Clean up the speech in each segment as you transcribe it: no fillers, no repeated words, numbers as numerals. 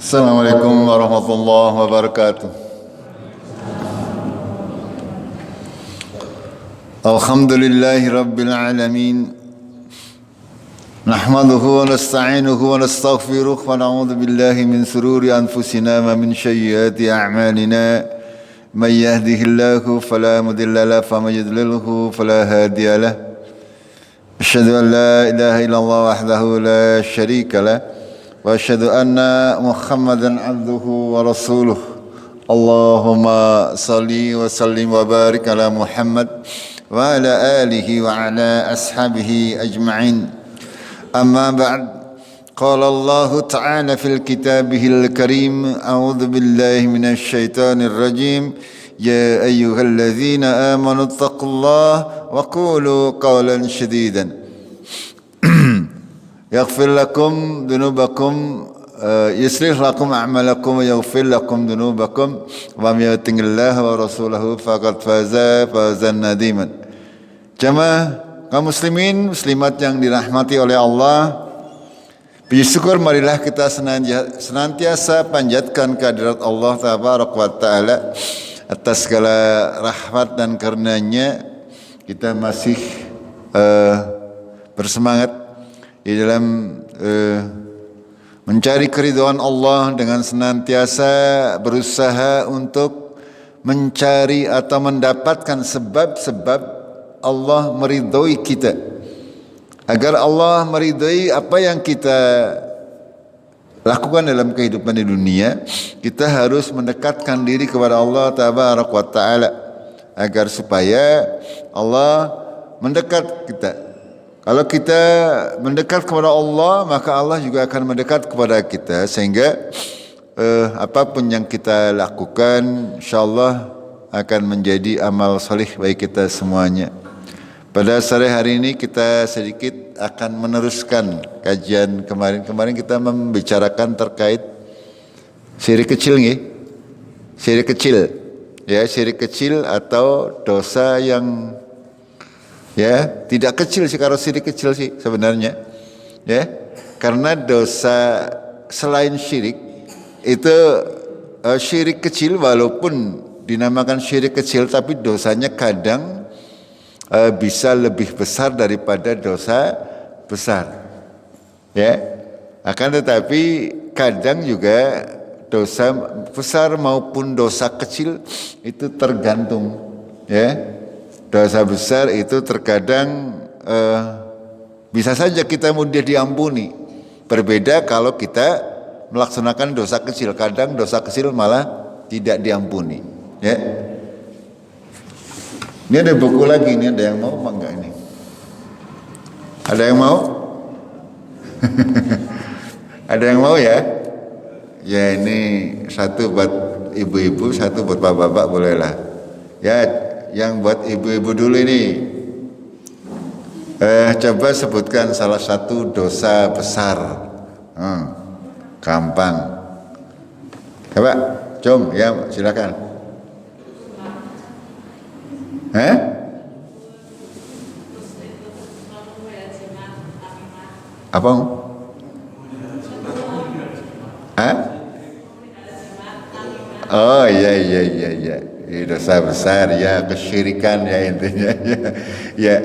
Assalamualaikum warahmatullahi wabarakatuh. Alhamdulillahi rabbil alamin. Nahmaduhu wa nasta'inuhu wa nastaghfiruh wa na'udzu billahi min sururi anfusina wa min sayyiati a'malina. May yahdihillahu fala mudilla lahu wa may yudlilhu fala hadiya lahu. Asyhadu an la ilaha illallah wahdahu la syarika lahu wa asyhadu anna Muhammadan abduhu wa rasuluh. Allahumma salli wa sallim wa barik ala Muhammad wa ala alihi wa ala ashabihi ajma'in. Amma ba'd. Qala Allah ta'ala fil kitabihil karim. A'udzu billahi minasy syaithanir rajim. Ya ayyuhalladzina amanu taqullaha wa qulu qawlan shadidan. Yaghfir lakum dhunubakum yuslih lakum a'malakum wa yaghfir lakum dhunubakum wa may yuti'illaha wa rasulahu faqad faza fawzan nadiman. Jamaah kaum muslimin muslimat yang dirahmati oleh Allah, puji syukur marilah kita senantiasa panjatkan kehadirat Allah tabaraka wa taala atas segala rahmat dan karunia-Nya kita masih bersemangat di dalam mencari keridhaan Allah dengan senantiasa berusaha untuk mencari atau mendapatkan sebab-sebab Allah meridhoi kita. Agar Allah meridhoi apa yang kita lakukan dalam kehidupan di dunia, kita harus mendekatkan diri kepada Allah tabaraka wa taala agar supaya Allah mendekat kita. Kalau kita mendekat kepada Allah, maka Allah juga akan mendekat kepada kita sehingga apapun yang kita lakukan insyaallah akan menjadi amal salih bagi kita semuanya. Pada sore hari ini kita sedikit akan meneruskan kajian kemarin. Kemarin kita membicarakan terkait syirik kecil nggih. Syirik kecil. Ya, syirik kecil atau dosa yang tidak kecil sih, kalau syirik kecil sih sebenarnya. Ya. Karena dosa selain syirik itu syirik kecil walaupun dinamakan syirik kecil tapi dosanya kadang bisa lebih besar daripada dosa besar. Ya. Akan tetapi kadang juga dosa besar maupun dosa kecil itu tergantung, ya. Dosa besar itu terkadang bisa saja kita mudah diampuni. Berbeda kalau kita melaksanakan dosa kecil, kadang dosa kecil malah tidak diampuni. Ya. Ini ada buku lagi, ini ada yang mau apa enggak ini? Ada yang mau? Ada yang mau ya? Ya ini satu buat ibu-ibu, satu buat bapak-bapak bolehlah. Ya, yang buat ibu-ibu dulu ini. Coba sebutkan salah satu dosa besar. Gampang. Coba, Jom, ya silakan. Apa? Oh iya. Dosa besar ya, kesyirikan ya intinya ya.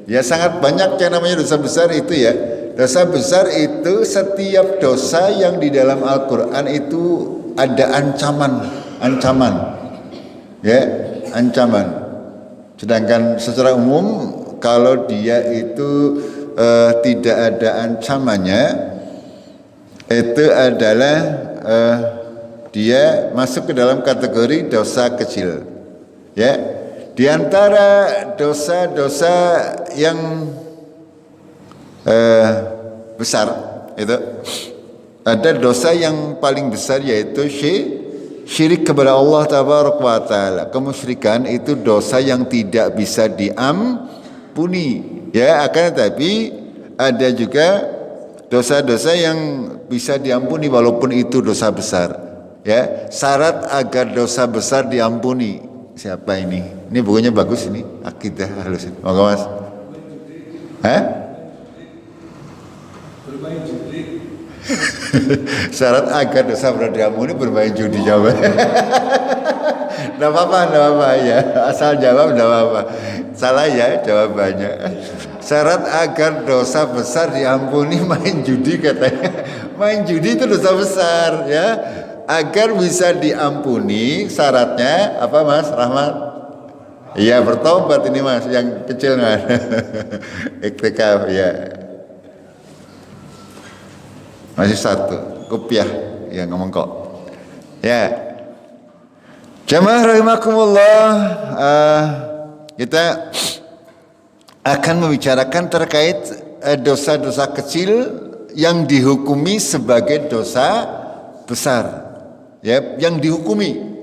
Ya sangat banyak yang namanya dosa besar itu ya. Dosa besar itu setiap dosa yang di dalam Al-Qur'an itu ada ancaman. Ya, ancaman. Sedangkan secara umum kalau dia itu tidak ada ancamannya, itu adalah dia masuk ke dalam kategori dosa kecil. Ya, di antara dosa-dosa yang besar itu ada dosa yang paling besar yaitu syirik kepada Allah tabaraka wa taala. Kemusyrikan itu dosa yang tidak bisa diampuni. Ya, akan tetapi ada juga dosa-dosa yang bisa diampuni walaupun itu dosa besar. Ya, syarat agar dosa besar diampuni. Siapa ini? Ini bukunya bagus ini, Akidah Ahlus Sunnah. Monggo Mas. Syarat agar dosa berat diampuni bermain judi, jawab. Nggak apa-apa ya. Asal jawab nggak apa-apa. Salah ya jawabannya. Syarat agar dosa besar diampuni main judi katanya. Main judi itu dosa besar ya. Agar bisa diampuni syaratnya apa Mas Rahmat? Iya bertobat ini Mas, yang kecil nggak? Iktikaf ya. Masih satu, kopiah yang ngomong kok. Ya. Jamaah rahimakumullah, kita akan membicarakan terkait dosa-dosa kecil yang dihukumi sebagai dosa besar. Ya, yang dihukumi.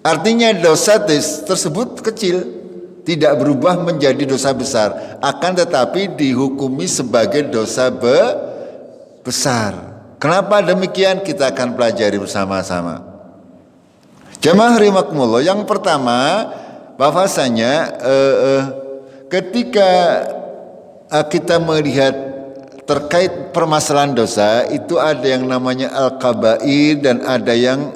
Artinya dosa tersebut kecil, tidak berubah menjadi dosa besar, akan tetapi dihukumi sebagai dosa besar. Kenapa demikian? Kita akan pelajari bersama-sama. Jamaah rahimakumullah, yang pertama bahwasanya ketika kita melihat terkait permasalahan dosa itu ada yang namanya al-kabair dan ada yang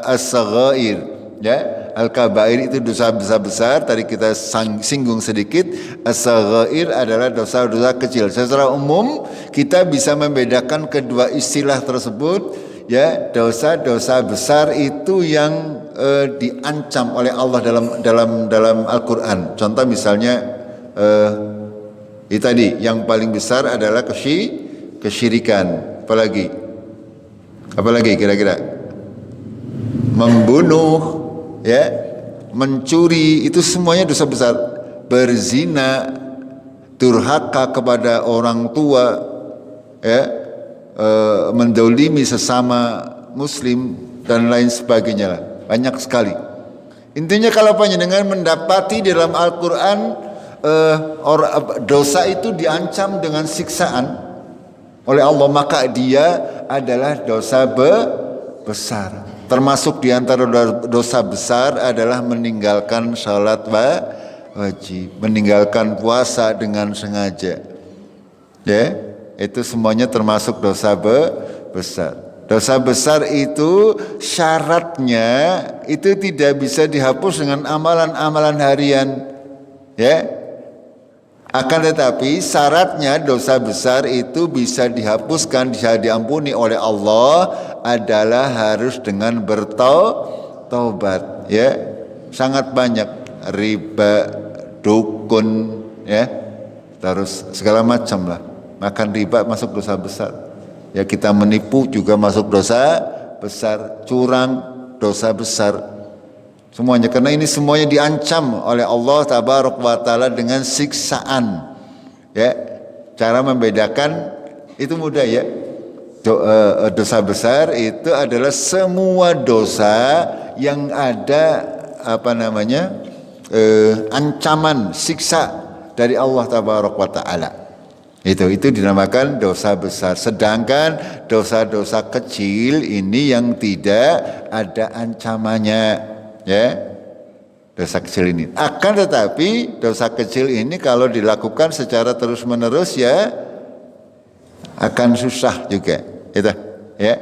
as-saghair. Ya, al-kabair itu dosa-dosa besar, tadi kita singgung sedikit. As-saghair adalah dosa-dosa kecil. Secara umum kita bisa membedakan kedua istilah tersebut. Ya, dosa-dosa besar itu yang diancam oleh Allah dalam Al-Qur'an. Contoh misalnya itu tadi yang paling besar adalah kesyirikan. Apalagi kira-kira? Membunuh, ya, mencuri, itu semuanya dosa besar. Berzina, durhaka kepada orang tua, ya, mendolimi sesama muslim dan lain sebagainya lah. Banyak sekali. Intinya kalau panjenengan mendapati dalam Al-Quran dosa itu diancam dengan siksaan oleh Allah, maka dia adalah dosa besar. Termasuk diantara dosa besar adalah meninggalkan salat wajib, meninggalkan puasa dengan sengaja. Ya, itu semuanya termasuk dosa besar. Dosa besar itu syaratnya itu tidak bisa dihapus dengan amalan-amalan harian. Ya. Akan tetapi syaratnya dosa besar itu bisa dihapuskan, bisa diampuni oleh Allah adalah harus dengan bertaubat. Ya, sangat banyak, riba, dukun, ya, terus segala macam lah. Makan riba masuk dosa besar. Ya, kita menipu juga masuk dosa besar, curang dosa besar. Semuanya, karena ini semuanya diancam oleh Allah Tabaraka wa Ta'ala dengan siksaan. Ya, cara membedakan itu mudah ya. Dosa besar itu adalah semua dosa yang ada ancaman siksa dari Allah Tabaraka wa Ta'ala. Itu dinamakan dosa besar. Sedangkan dosa-dosa kecil ini yang tidak ada ancamannya. Ya, dosa kecil ini. Akan tetapi dosa kecil ini kalau dilakukan secara terus menerus ya akan susah juga. Itu ya.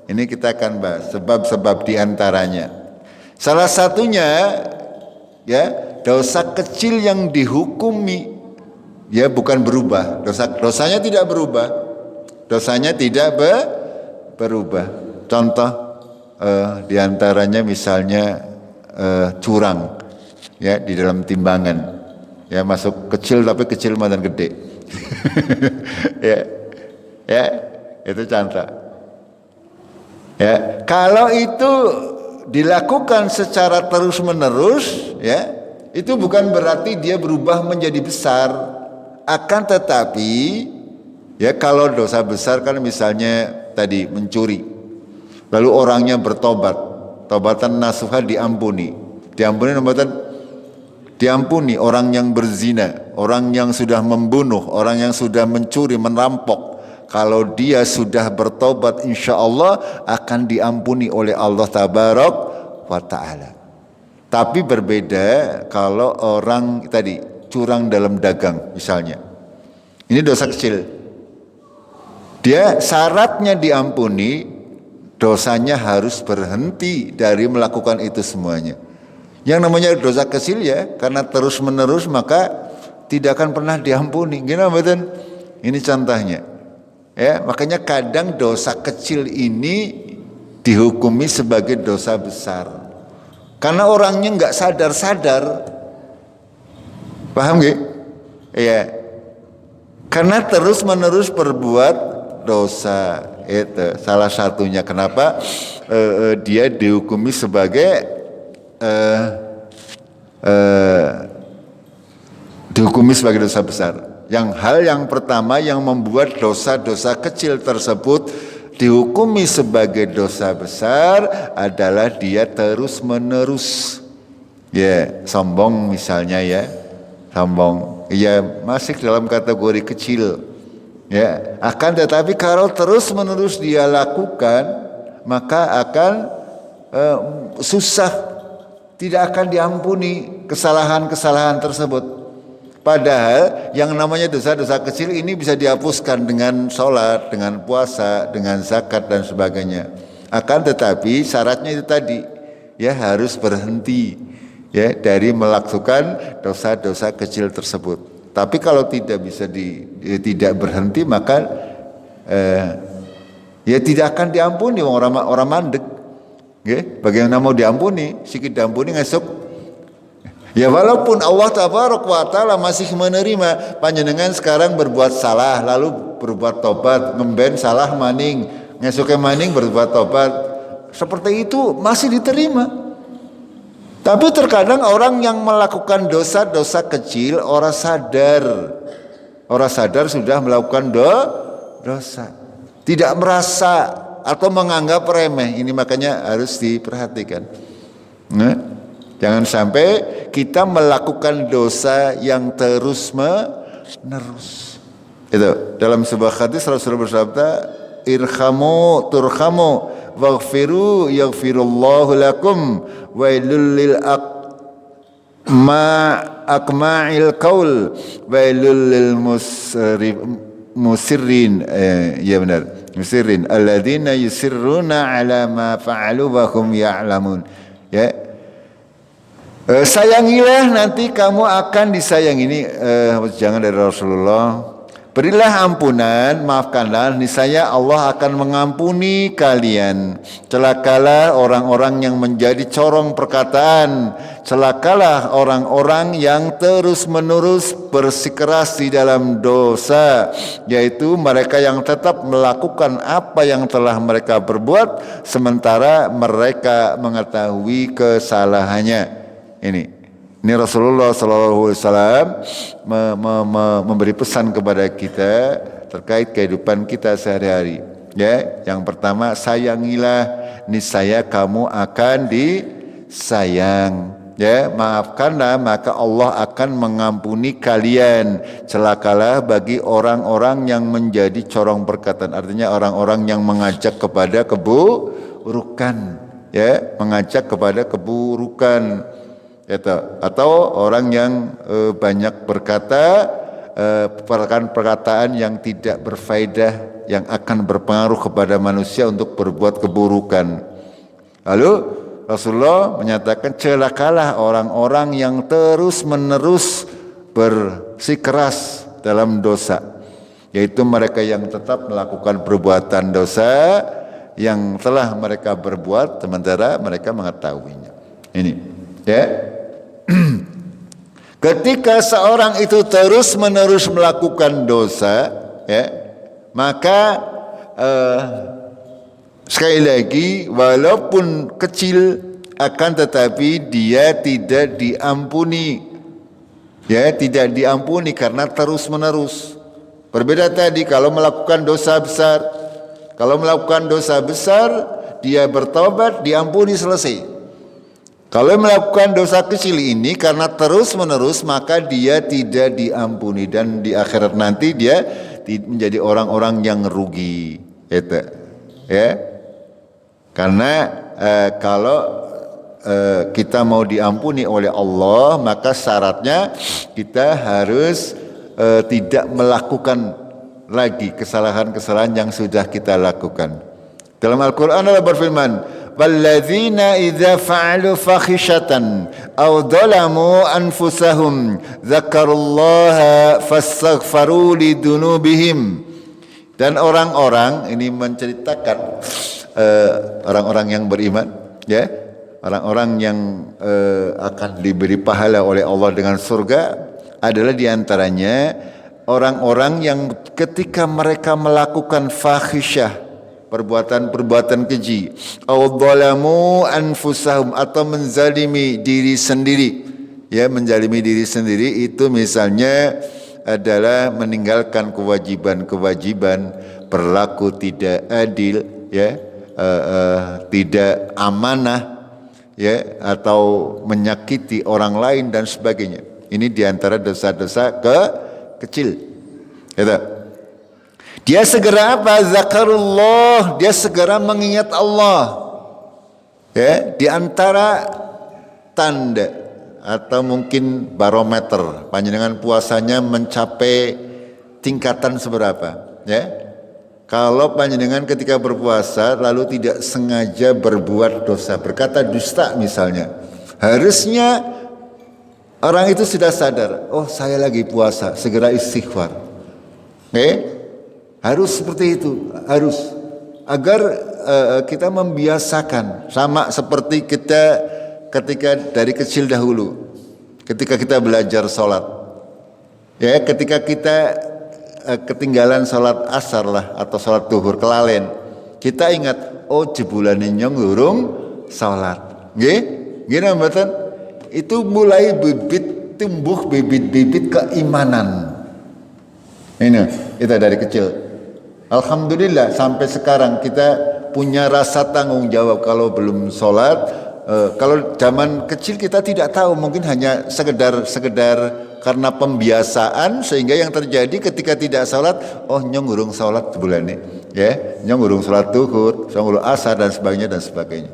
Ini kita akan bahas sebab-sebab diantaranya. Salah satunya ya, dosa kecil yang dihukumi ya bukan berubah. Dosanya tidak berubah. Dosanya tidak berubah. Contoh diantaranya misalnya curang ya di dalam timbangan, ya masuk kecil tapi kecil madan gede. ya itu contoh. Ya, kalau itu dilakukan secara terus menerus ya itu bukan berarti dia berubah menjadi besar. Akan tetapi ya kalau dosa besar kan misalnya tadi mencuri, lalu orangnya bertobat, tobatan nasuha diampuni orang yang berzina, orang yang sudah membunuh, orang yang sudah mencuri, merampok. Kalau dia sudah bertobat, insya Allah akan diampuni oleh Allah Tabaraka wa Ta'ala. Tapi berbeda kalau orang tadi curang dalam dagang misalnya. Ini dosa kecil. Dia syaratnya diampuni, dosanya harus berhenti dari melakukan itu semuanya. Yang namanya dosa kecil ya, karena terus menerus maka tidak akan pernah diampuni. Gimana betul? Ini contohnya. Ya, makanya kadang dosa kecil ini dihukumi sebagai dosa besar. Karena orangnya nggak sadar-sadar. Paham gak? Ya. Karena terus menerus berbuat dosa, itu salah satunya kenapa dia dihukumi sebagai dosa besar. Yang pertama yang membuat dosa-dosa kecil tersebut dihukumi sebagai dosa besar adalah dia terus menerus sombong misalnya sombong masih dalam kategori kecil. Akan tetapi kalau terus menerus dia lakukan maka akan susah, tidak akan diampuni kesalahan-kesalahan tersebut. Padahal yang namanya dosa-dosa kecil ini bisa dihapuskan dengan sholat, dengan puasa, dengan zakat dan sebagainya. Akan tetapi syaratnya itu tadi harus berhenti dari melakukan dosa-dosa kecil tersebut. Tapi kalau tidak bisa tidak berhenti maka tidak akan diampuni orang mandek. Bagaimana mau diampuni? Sikit diampuni ngesuk. Walaupun Allah tabaraka wa taala masih menerima panjenengan sekarang berbuat salah lalu berbuat tobat, ngemben salah maning, ngesuke maning berbuat tobat. Seperti itu masih diterima. Tapi terkadang orang yang melakukan dosa-dosa kecil orang sadar sudah melakukan dosa, tidak merasa atau menganggap remeh. Ini makanya harus diperhatikan. Jangan sampai kita melakukan dosa yang terus menerus. Itu dalam sebuah hadis Rasulullah bersabda, irhamu turhamu waghfiru yaghfirullahu lakum wailul lil akma'il qaul wailul lil musirrin musirrin alladzina yusirruna ala ma fa'alu wa hum ya'lamun. Sayangilah nanti kamu akan disayangi. Ini jangan dari Rasulullah. Berilah ampunan, maafkanlah, niscaya Allah akan mengampuni kalian. Celakalah orang-orang yang menjadi corong perkataan. Celakalah orang-orang yang terus-menerus bersikeras di dalam dosa, yaitu mereka yang tetap melakukan apa yang telah mereka berbuat sementara mereka mengetahui kesalahannya. Ini Rasulullah SAW memberi pesan kepada kita terkait kehidupan kita sehari-hari. Yang pertama, sayangilah, niscaya kamu akan disayang. Maafkanlah, maka Allah akan mengampuni kalian. Celakalah bagi orang-orang yang menjadi corong perkataan. Artinya orang-orang yang mengajak kepada keburukan, mengajak kepada keburukan. Atau orang yang banyak berkata perkataan yang tidak berfaedah, yang akan berpengaruh kepada manusia untuk berbuat keburukan. Lalu Rasulullah menyatakan, celakalah orang-orang yang terus-menerus bersikeras dalam dosa, yaitu mereka yang tetap melakukan perbuatan dosa yang telah mereka berbuat sementara mereka mengetahuinya. Ini ketika seorang itu terus-menerus melakukan dosa, maka sekali lagi walaupun kecil akan tetapi dia tidak diampuni. Tidak diampuni karena terus-menerus. Berbeda tadi kalau melakukan dosa besar. Kalau melakukan dosa besar dia bertobat, diampuni, selesai. Kalau melakukan dosa kecil ini karena terus-menerus maka dia tidak diampuni dan di akhirat nanti dia menjadi orang-orang yang rugi. Karena kalau kita mau diampuni oleh Allah maka syaratnya kita harus tidak melakukan lagi kesalahan-kesalahan yang sudah kita lakukan. Dalam Al-Quran Allah berfirman, "Walladzina idza fa'alu fakhishatan aw dhalamu anfusahum dzakarullaha fastaghfaru lidunubihim." Dan orang-orang ini menceritakan orang-orang yang beriman, ya, orang-orang yang akan diberi pahala oleh Allah dengan surga adalah diantaranya orang-orang yang ketika mereka melakukan fahisyah, perbuatan-perbuatan keji, awdzalamu anfusahum, atau menzalimi diri sendiri. Ya, menzalimi diri sendiri itu misalnya adalah meninggalkan kewajiban-kewajiban, berlaku tidak adil, ya, tidak amanah, ya, atau menyakiti orang lain dan sebagainya. Ini diantara dosa-dosa kecil. Gitu. Dia segera apa? Zakarullah, dia segera mengingat Allah. Ya, diantara tanda atau mungkin barometer panjenengan puasanya mencapai tingkatan seberapa, ya. Kalau panjenengan ketika berpuasa lalu tidak sengaja berbuat dosa, berkata dusta misalnya, harusnya orang itu sudah sadar, oh saya lagi puasa, segera istighfar. Harus seperti itu, harus, agar kita membiasakan, sama seperti kita ketika dari kecil dahulu, ketika kita belajar sholat, ya, ketika kita ketinggalan sholat asar lah atau sholat duhur kelalen, kita ingat, oh jebulane nyong lurung sholat, gini mboten? Itu mulai tumbuh bibit-bibit keimanan. Ini itu dari kecil. Alhamdulillah sampai sekarang kita punya rasa tanggung jawab kalau belum sholat. Kalau zaman kecil kita tidak tahu, mungkin hanya sekedar karena pembiasaan, sehingga yang terjadi ketika tidak sholat, oh nyong urung sholat sebulan ini, ya, nyong urung sholat duhur, nyong urung asar dan sebagainya.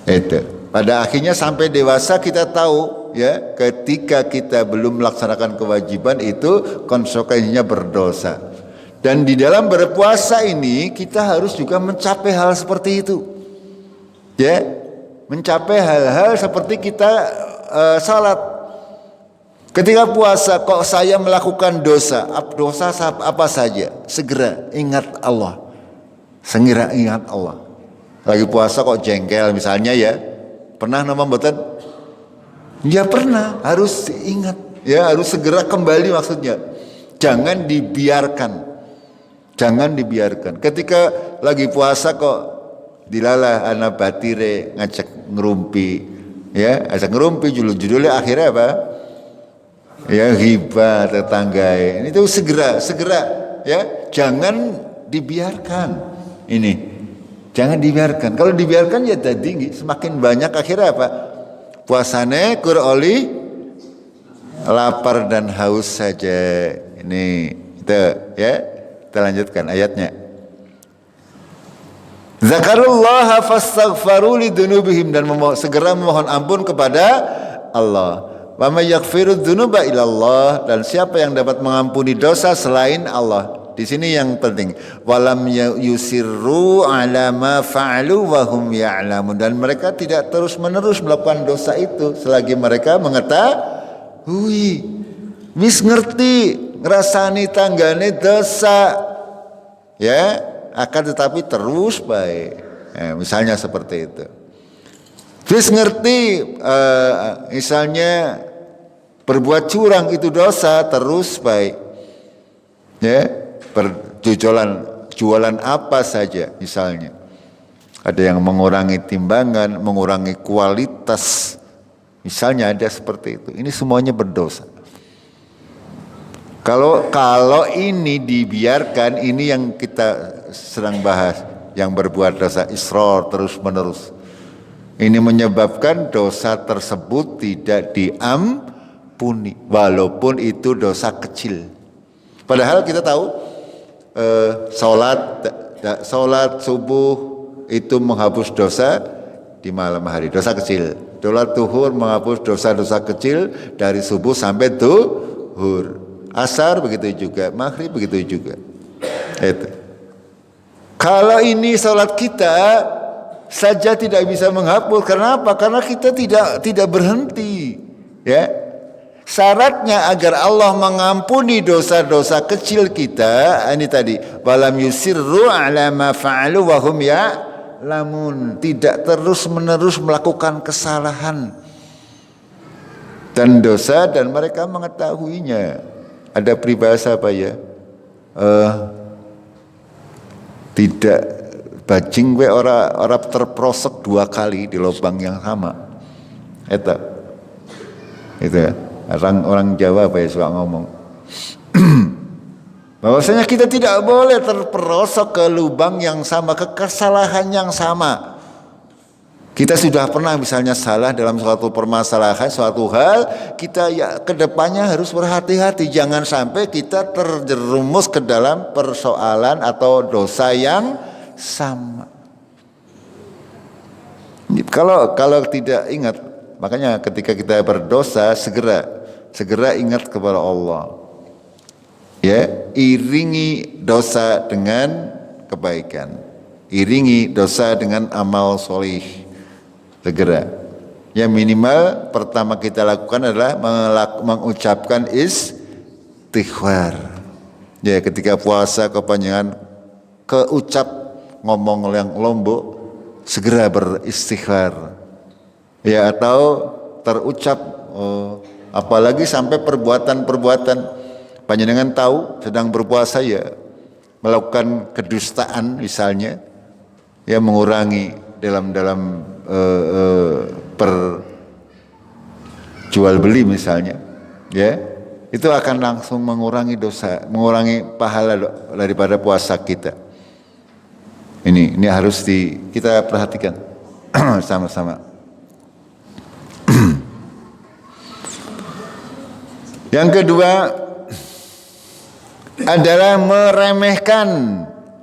Itu. Pada akhirnya sampai dewasa kita tahu, ya, ketika kita belum melaksanakan kewajiban itu konsekuensinya berdosa. Dan di dalam berpuasa ini kita harus juga mencapai hal seperti itu. Ya, mencapai hal-hal seperti kita salat. Ketika puasa kok saya melakukan dosa apa saja, segera ingat Allah. Segera ingat Allah. Lagi puasa kok jengkel misalnya, ya. Pernah nama mboten? Ya pernah, harus ingat. Ya, harus segera kembali maksudnya. Jangan dibiarkan. Ketika lagi puasa kok dilalah anak batire ngajak ngerumpi, ya, ngajak ngerumpi, judulnya akhirnya apa? Ya, ghibah tetangga. Ini tuh segera, ya, jangan dibiarkan. Ini, jangan dibiarkan. Kalau dibiarkan ya tadi semakin banyak akhirnya apa? Puasane kur oli lapar dan haus saja. Ini, itu, ya, kita lanjutkan ayatnya. Zakarullaha fastaghfaru lidunubihim, dan segera memohon ampun kepada Allah. Wa may yaghfiru dzunuba illallah, dan siapa yang dapat mengampuni dosa selain Allah. Di sini yang penting, walam yusirru ala ma fa'alu wa hum ya'lamun, dan mereka tidak terus-menerus melakukan dosa itu selagi mereka mengetahui, wis ngerti, ngrasani tanggane dosa, ya, akan tetapi terus baik, misalnya seperti itu. Terus ngerti, misalnya berbuat curang itu dosa, terus baik, ya, jualan apa saja misalnya, ada yang mengurangi timbangan, mengurangi kualitas, misalnya ada seperti itu. Ini semuanya berdosa. Kalau ini dibiarkan, ini yang kita sedang bahas, yang berbuat dosa israr terus menerus, ini menyebabkan dosa tersebut tidak diampuni, walaupun itu dosa kecil. Padahal kita tahu sholat subuh itu menghapus dosa di malam hari, dosa kecil. Sholat duhur menghapus dosa-dosa kecil dari subuh sampai duhur. asar begitu juga, maghrib begitu juga. Itu. Kalau ini salat kita saja tidak bisa menghapus, kenapa? Karena kita tidak berhenti, ya. Syaratnya agar Allah mengampuni dosa-dosa kecil kita, ini tadi, walam yusirru ala ma fa'alu wa hum ya'lamun, tidak terus-menerus melakukan kesalahan dan dosa dan mereka mengetahuinya. Ada peribahasa apa ya? Tidak bajing we ora terprosok 2 kali di lubang yang sama. Itu ya. Orang Jawa apa ya suka ngomong bahwasanya kita tidak boleh terperosok ke lubang yang sama, ke kesalahan yang sama. Kita sudah pernah misalnya salah dalam suatu permasalahan, suatu hal, kita ya kedepannya harus berhati-hati, jangan sampai kita terjerumus ke dalam persoalan atau dosa yang sama. Kalau tidak ingat, makanya ketika kita berdosa segera ingat kepada Allah. Ya, iringi dosa dengan kebaikan. Iringi dosa dengan amal solih. Segera. Ya minimal pertama kita lakukan adalah mengucapkan istighfar. Ya ketika puasa kepanjangan keucap ngomong yang lombok, segera beristighfar. Ya atau terucap, apalagi sampai perbuatan-perbuatan panjenengan tahu sedang berpuasa ya melakukan kedustaan misalnya, ya mengurangi dalam jual beli misalnya, ya itu akan langsung mengurangi dosa, mengurangi pahala daripada puasa kita. Ini harus kita perhatikan sama-sama. Yang kedua adalah meremehkan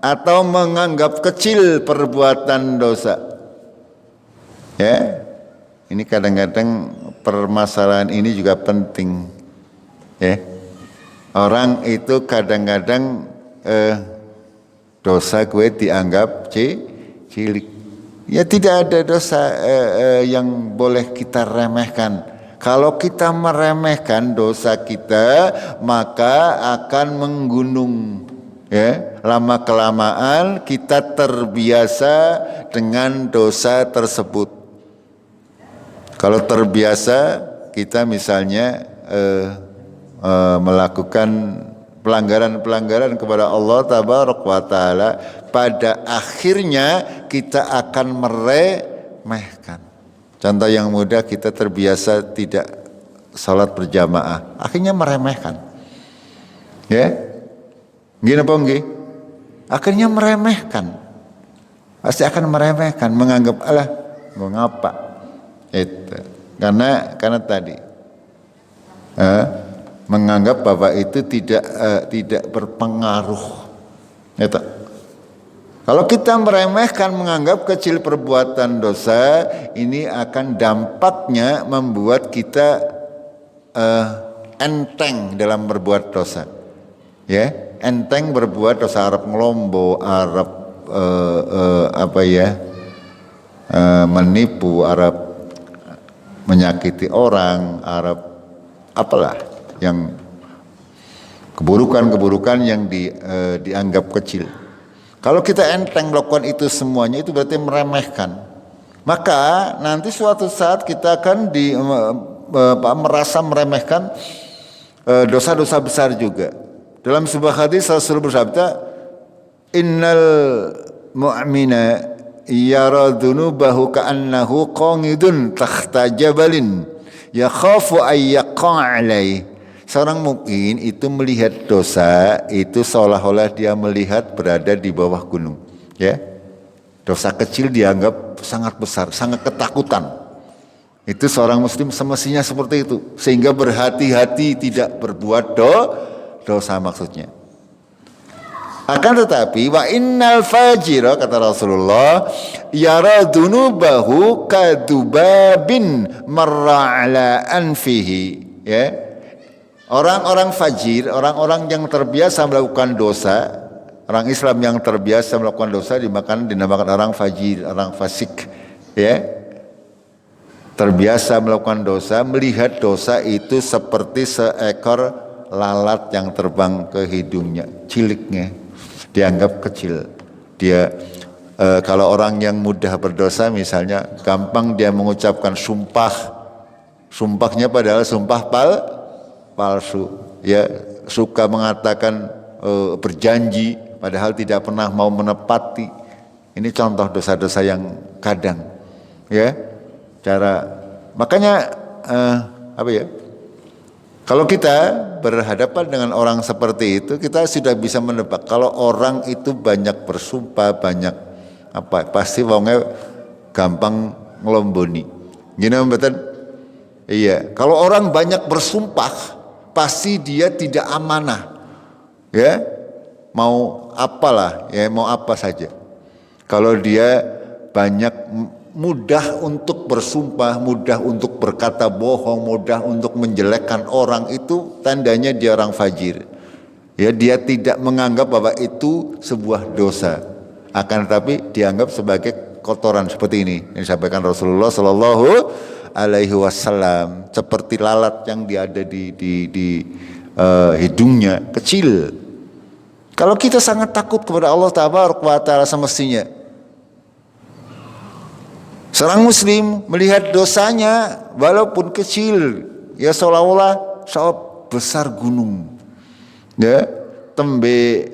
atau menganggap kecil perbuatan dosa. Ya, ini kadang-kadang permasalahan ini juga penting. Ya, orang itu kadang-kadang dosa gue dianggap cilik. Ya tidak ada dosa yang boleh kita remehkan. Kalau kita meremehkan dosa kita, maka akan menggunung. Ya, lama kelamaan kita terbiasa dengan dosa tersebut. Kalau terbiasa kita misalnya melakukan pelanggaran-pelanggaran kepada Allah Tabaraka wa Ta'ala, pada akhirnya kita akan meremehkan. Contoh yang mudah, kita terbiasa tidak salat berjamaah, akhirnya meremehkan. Ya, gini apa enggak? Akhirnya meremehkan. Pasti akan meremehkan, menganggap alah mau ngapa? Itu karena tadi menganggap bahwa itu tidak berpengaruh. Itu. Kalau kita meremehkan, menganggap kecil perbuatan dosa, ini akan dampaknya membuat kita enteng dalam berbuat dosa. Ya, enteng berbuat dosa, Arab ngelombo, Arab menipu, Arab menyakiti orang, Arab apalah yang keburukan-keburukan yang dianggap kecil. Kalau kita enteng melakukan itu semuanya, itu berarti meremehkan. Maka nanti suatu saat kita akan merasa meremehkan dosa-dosa besar juga. Dalam sebuah hadis Rasulullah bersabda, innal mu'mina yara dhunubahu ka'annahu qanidun takhta jabalin yakhafu ay yaqa' alaih. Seorang mukmin itu melihat dosa itu seolah-olah dia melihat berada di bawah gunung. Ya, dosa kecil dianggap sangat besar, sangat ketakutan. Itu seorang muslim semestinya seperti itu, sehingga berhati-hati tidak berbuat dosa maksudnya. Akan tetapi wa innal fajira, kata Rasulullah, yara dunubahu kadubabin marra ala anfihi. Ya, Orang-orang fajir, orang-orang yang terbiasa melakukan dosa, orang Islam yang terbiasa melakukan dosa dinamakan orang fajir, orang fasik, ya. Terbiasa melakukan dosa, melihat dosa itu seperti seekor lalat yang terbang ke hidungnya, ciliknya dianggap kecil. Dia kalau orang yang mudah berdosa misalnya, gampang dia mengucapkan sumpahnya padahal sumpah palsu, ya, suka mengatakan berjanji padahal tidak pernah mau menepati. Ini contoh dosa-dosa yang kadang, ya, makanya kalau kita berhadapan dengan orang seperti itu, kita sudah bisa menebak kalau orang itu banyak bersumpah, banyak pasti wongnya gampang ngelomboni. Gini betul? Iya, kalau orang banyak bersumpah pasti dia tidak amanah, ya, mau apalah, ya, mau apa saja. Kalau dia banyak mudah untuk bersumpah, mudah untuk berkata bohong, mudah untuk menjelekkan orang, itu tandanya dia orang fajir. Ya, dia tidak menganggap bahwa itu sebuah dosa, akan tetapi dianggap sebagai kotoran seperti ini. Yang disampaikan Rasulullah Shallallahu Alaihi Wasallam, seperti lalat yang ada di hidungnya, kecil. Kalau kita sangat takut kepada Allah Taala semestinya, seorang muslim melihat dosanya walaupun kecil, ya seolah-olah besar gunung, ya, tembe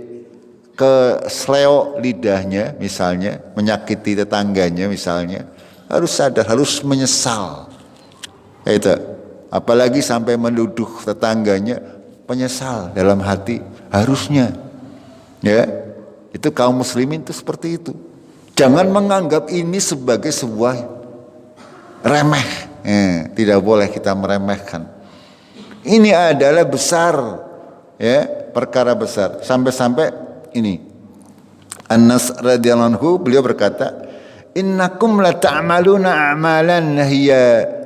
ke sleo lidahnya misalnya, menyakiti tetangganya misalnya, harus sadar, harus menyesal. Itu, apalagi sampai menuduh tetangganya, penyesal dalam hati, harusnya, ya, itu kaum muslimin itu seperti itu. Jangan menganggap ini sebagai sebuah remeh, tidak boleh kita meremehkan. Ini adalah besar, ya, perkara besar. Sampai-sampai ini Anas radhiyallahu anhu, beliau berkata, innakum la ta'maluna a'malan hiya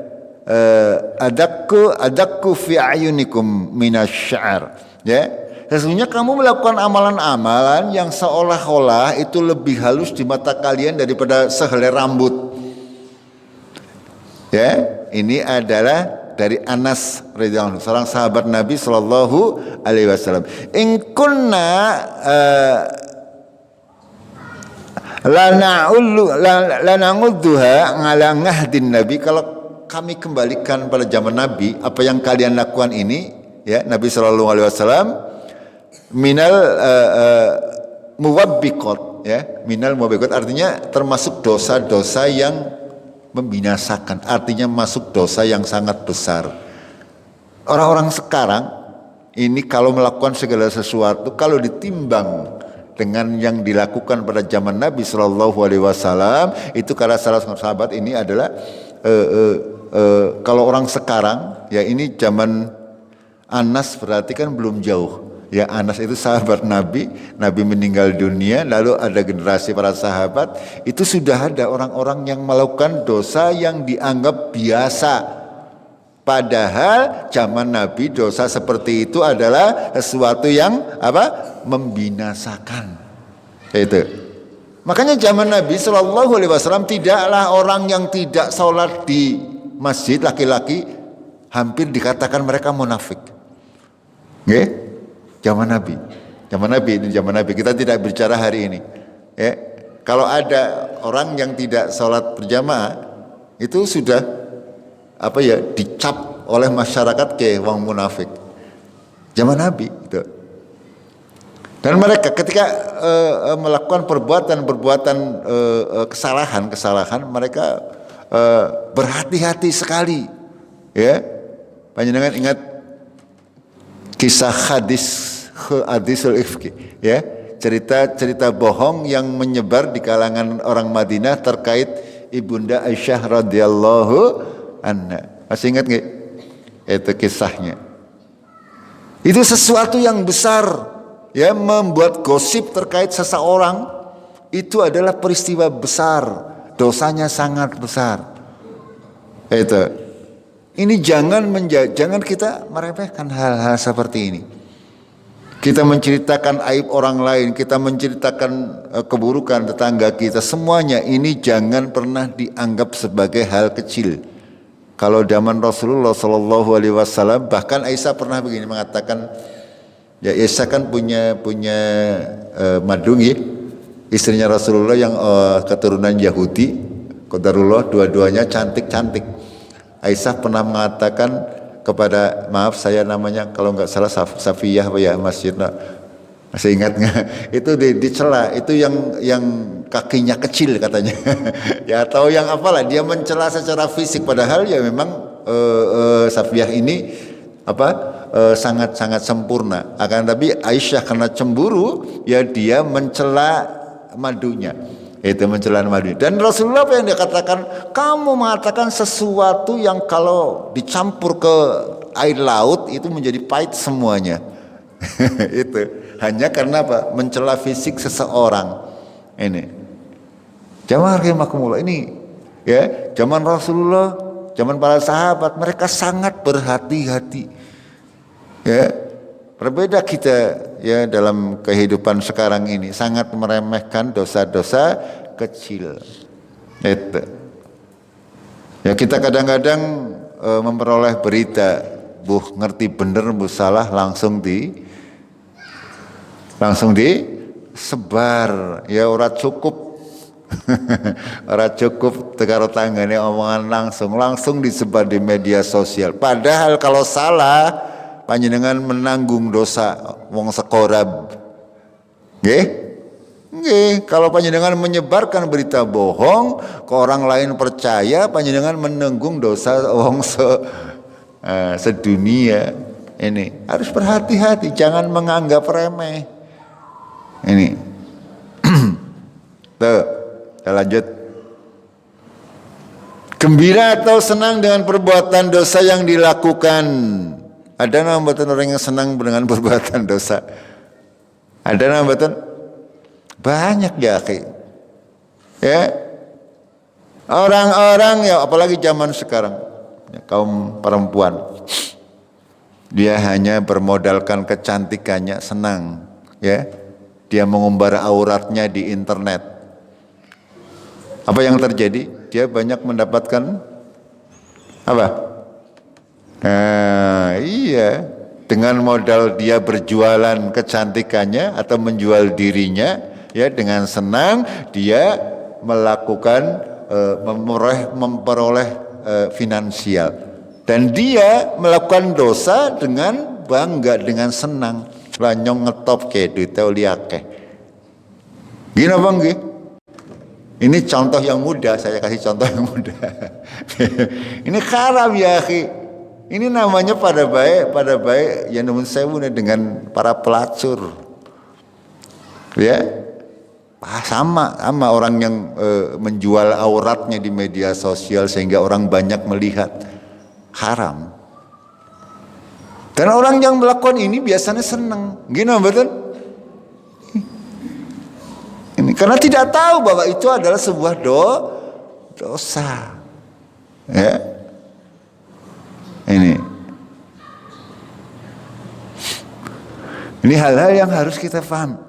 adakku fi ayunikum minasy-sya'r, ya, sesungguhnya kamu melakukan amalan-amalan yang seolah-olah itu lebih halus di mata kalian daripada sehelai rambut, ya. Ini adalah dari Anas radhiyallahu anhu, seorang sahabat Nabi sallallahu alaihi wasallam. In kunna lana'udduha ala ngahdin Nabi, kalau kami kembalikan pada zaman Nabi, apa yang kalian lakukan ini, ya, Nabi sallallahu alaihi wasallam, minal muwabbiqat, ya, minal muwabbiqat artinya termasuk dosa-dosa yang membinasakan, artinya masuk dosa yang sangat besar. Orang-orang sekarang ini kalau melakukan segala sesuatu, kalau ditimbang dengan yang dilakukan pada zaman Nabi Shallallahu Alaihi Wasallam, itu karena salah satu sahabat ini adalah kalau orang sekarang, ya, ini zaman Anas berarti kan belum jauh, ya. Anas itu sahabat Nabi, Nabi meninggal dunia, lalu ada generasi para sahabat, itu sudah ada orang-orang yang melakukan dosa yang dianggap biasa, padahal zaman Nabi dosa seperti itu adalah sesuatu yang membinasakan. Itu. Makanya zaman Nabi Shallallahu Alaihi Wasallam tidaklah orang yang tidak sholat di masjid laki-laki hampir dikatakan mereka munafik. Nggih? Zaman Nabi ini zaman Nabi. Kita tidak bicara hari ini. Ya. Kalau ada orang yang tidak sholat berjamaah, itu sudah dicap oleh masyarakat ke wong munafik. Zaman Nabi itu. Dan mereka ketika melakukan perbuatan kesalahan, mereka berhati-hati sekali, ya. Panjenengan ingat kisah hadisul ifki, ya, cerita bohong yang menyebar di kalangan orang Madinah terkait ibunda Aisyah radhiyallahu anha. Masih ingat nggak? Itu kisahnya. Itu sesuatu yang besar, ya, membuat gosip terkait seseorang itu adalah peristiwa besar, dosanya sangat besar. Itu. Ini jangan kita meremehkan hal-hal seperti ini. Kita menceritakan aib orang lain, kita menceritakan keburukan tetangga kita, semuanya ini jangan pernah dianggap sebagai hal kecil. Kalau zaman Rasulullah SAW, bahkan Aisyah pernah begini mengatakan, ya Aisyah kan punya madung ya, istrinya Rasulullah yang keturunan Yahudi, qadarullah, dua-duanya cantik-cantik. Aisyah pernah mengatakan kepada, maaf saya namanya kalau nggak salah Safiyah ya masjidnya, masih ingat nggak? Itu dicela, itu yang kakinya kecil katanya, ya atau yang apalah, dia mencela secara fisik padahal ya memang Safiyah ini sangat sempurna. Akan tapi Aisyah karena cemburu ya dia mencela madunya. Itu mencela madunya. Dan Rasulullah apa yang dia katakan? Kamu mengatakan sesuatu yang kalau dicampur ke air laut itu menjadi pahit semuanya. Itu hanya karena apa? Mencela fisik seseorang. Ini. Jamaah rahimakumullah, ini ya, zaman Rasulullah, zaman para sahabat, mereka sangat berhati-hati. Ya. Berbeda kita ya dalam kehidupan sekarang ini, sangat meremehkan dosa-dosa kecil. Itu. Ya kita kadang-kadang memperoleh berita, ngerti bener, salah, langsung disebar. Ya ora cukup. Ora cukup tegaro tanggane omongan langsung disebar di media sosial. Padahal kalau salah panjenengan menanggung dosa wong sekorab. Nggih? Nggih, kalau panjenengan menyebarkan berita bohong ke orang lain percaya, panjenengan menanggung dosa wong sedunia. Ini harus berhati-hati, jangan menganggap remeh. Ini. Tuh, kita lanjut. Gembira atau senang dengan perbuatan dosa yang dilakukan. Ada nambatan orang yang senang dengan perbuatan dosa? Ada nambatan? Banyak ya, akhi. Ya. Orang-orang ya apalagi zaman sekarang, ya, kaum perempuan. Dia hanya bermodalkan kecantikannya, senang, ya. Dia mengumbar auratnya di internet. Apa yang terjadi? Dia banyak mendapatkan apa? Nah, iya, dengan modal dia berjualan kecantikannya atau menjual dirinya, ya dengan senang dia melakukan memperoleh finansial, dan dia melakukan dosa dengan bangga, dengan senang. Lanyong ngetop ke duit liake. Gini apa nggih? Ini contoh yang mudah, saya kasih contoh yang mudah. Ini haram ya akhi. Ini namanya pada baik yang namun sewu dengan para pelacur. Ya. Sama orang yang menjual auratnya di media sosial sehingga orang banyak melihat. Haram. Dan orang yang melakukan ini biasanya senang. Gini betul? Ini karena tidak tahu bahwa itu adalah sebuah dosa. Ya. Ini hal-hal yang harus kita paham.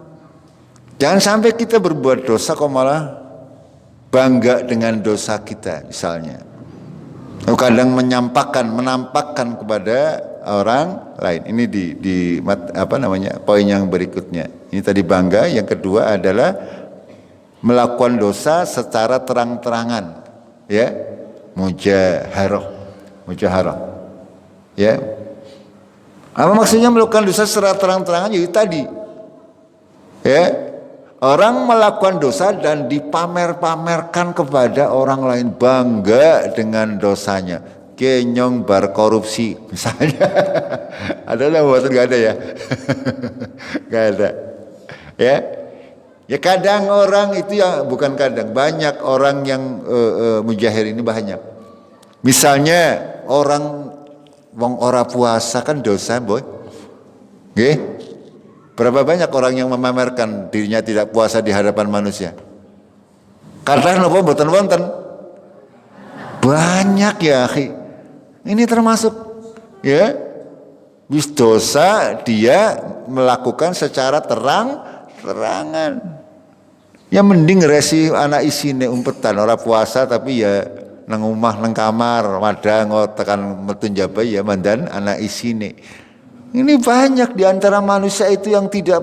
Jangan sampai kita berbuat dosa kok malah bangga dengan dosa kita misalnya. Kadang menampakkan kepada orang lain. Ini di poin yang berikutnya. Ini tadi bangga, yang kedua adalah melakukan dosa secara terang-terangan. Ya. Mujaharah. Ya. Apa maksudnya melakukan dosa secara terang-terangan? Jadi tadi. Ya. Orang melakukan dosa dan dipamer-pamerkan kepada orang lain, bangga dengan dosanya. Kenyong bar korupsi misalnya. Ada lah, buat nggak ada ya? Nggak ada. Ya kadang orang itu ya, bukan kadang, banyak orang yang mujahir ini banyak. Misalnya orang wong ora puasa kan dosa, boy. Nggih? Berapa banyak orang yang memamerkan dirinya tidak puasa di hadapan manusia? Karena napa mboten wonten? Banyak ya, akhi. Ini termasuk ya bis dosa dia melakukan secara terang-terangan. Ya mending resi anak isine umpetan ora puasa tapi ya nang omah nang kamar madang tekan metu njabai ya mandan anak isine. Ini banyak di antara manusia itu yang tidak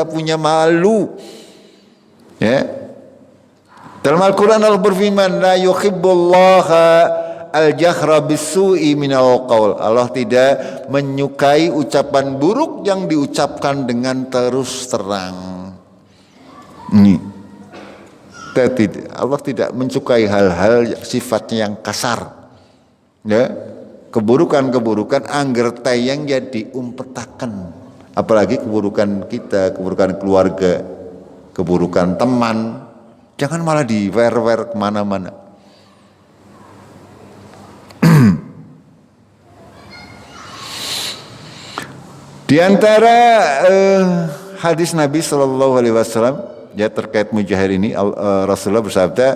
punya malu. Ya. Dalam Al-Qur'an Allah berfirman la yuhibbullaha al-jahra bis-su'i minal qaul. Allah tidak menyukai ucapan buruk yang diucapkan dengan terus terang. Ini Allah tidak mensukai hal-hal sifatnya yang kasar. Ya, keburukan-keburukan angger tayang ya diumpetaken. Apalagi keburukan kita, keburukan keluarga, keburukan teman, jangan malah diwer-wer kemana-mana. Di antara hadis Nabi Shallallahu Alaihi Wasallam ya terkait mujahir ini Rasulullah bersabda,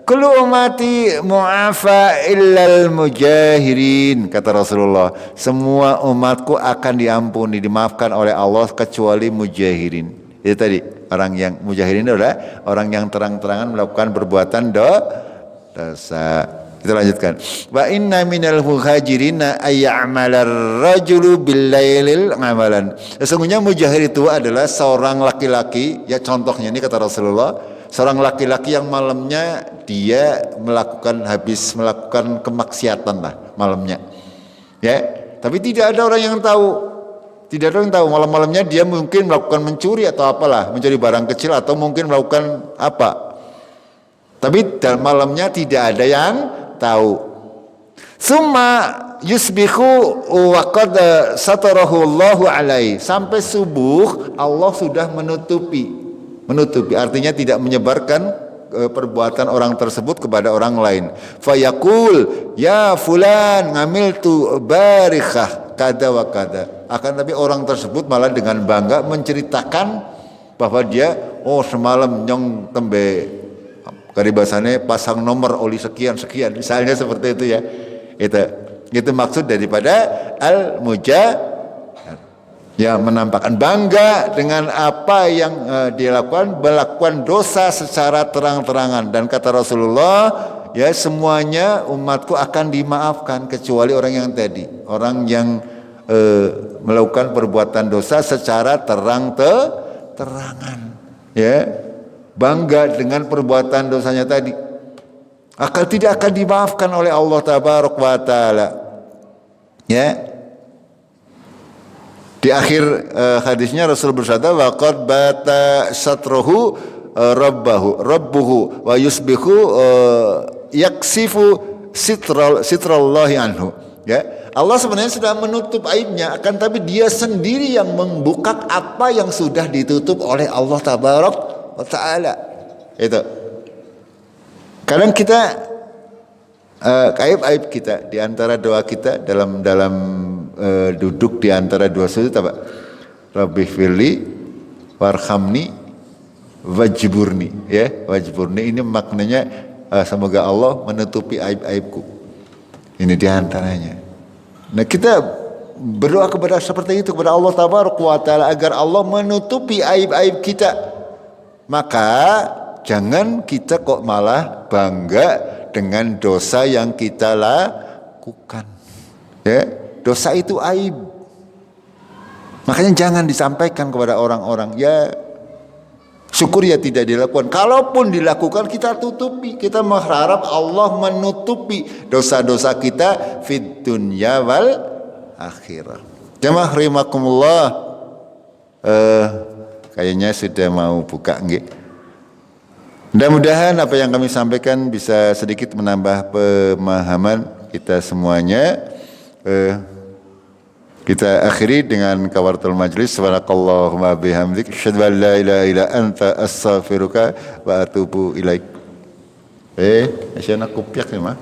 "Kullu ummati mu'afa illal mujahirin," kata Rasulullah, semua umatku akan diampuni, dimaafkan oleh Allah kecuali mujahirin. Itu tadi orang yang mujahirin adalah orang yang terang-terangan melakukan perbuatan dosa. Kita lanjutkan. Wa inna minal muhajirina ayya'malar rajulu bil-lailil amalan. Sesungguhnya mujahir itu adalah seorang laki-laki, ya contohnya ini kata Rasulullah, seorang laki-laki yang malamnya dia melakukan kemaksiatan lah malamnya. Ya, tapi tidak ada orang yang tahu. Tidak ada orang yang tahu malam-malamnya dia mungkin melakukan mencuri atau apalah, mencuri barang kecil atau mungkin melakukan apa. Tapi dalam malamnya tidak ada yang tahu. Summa yusbihu wa qad satarahu Allahu alaihi. Sampai subuh Allah sudah menutupi artinya tidak menyebarkan perbuatan orang tersebut kepada orang lain. Fayaqul ya fulan ngamiltu barikhah kada wa kada. Akan tapi orang tersebut malah dengan bangga menceritakan bahwa dia semalam nyong tembe karibasane pasang nomor oli sekian misalnya seperti itu ya. Itu maksud daripada al-mujahir, ya menampakkan bangga dengan apa yang dilakukan, melakukan dosa secara terang-terangan. Dan kata Rasulullah, ya semuanya umatku akan dimaafkan kecuali orang yang tadi, orang yang melakukan perbuatan dosa secara terang-terangan, ya bangga dengan perbuatan dosanya tadi, tidak akan dimaafkan oleh Allah Tabaraka wa Ta'ala. Ya, di akhir hadisnya Rasul bersabda, wa qad bata satrahu rabbuhu wa yusbihu yaksifu sitrallahi anhu. Ya, Allah sebenarnya sudah menutup aibnya, akan tapi dia sendiri yang membuka apa yang sudah ditutup oleh Allah Tabaraka wa Ta'ala. Itu kadang kita aib kita di antara doa kita dalam duduk di antara dua sujud apa? Rabbi firli warhamni wajburni, ya wajburni ini maknanya semoga Allah menutupi aib-aibku. Ini di antaranya. Nah kita berdoa kepada seperti itu kepada Allah Tabaraka wa Ta'ala agar Allah menutupi aib-aib kita. Maka jangan kita kok malah bangga dengan dosa yang kita lakukan. Ya, dosa itu aib. Makanya jangan disampaikan kepada orang-orang. Ya, syukur ya tidak dilakukan. Kalaupun dilakukan kita tutupi. Kita mengharap Allah menutupi dosa-dosa kita fid dunya wal akhirah. Jamaah rahimakumullah. Kayaknya sudah mau buka nggih. Mudah-mudahan apa yang kami sampaikan bisa sedikit menambah pemahaman kita semuanya. Kita akhiri dengan kafaratul majlis. Subhanakallahumma bihamdik asyhadu an la ilaha illa anta astaghfiruka wa atubu ilaik. Asyana kupiak ya mah.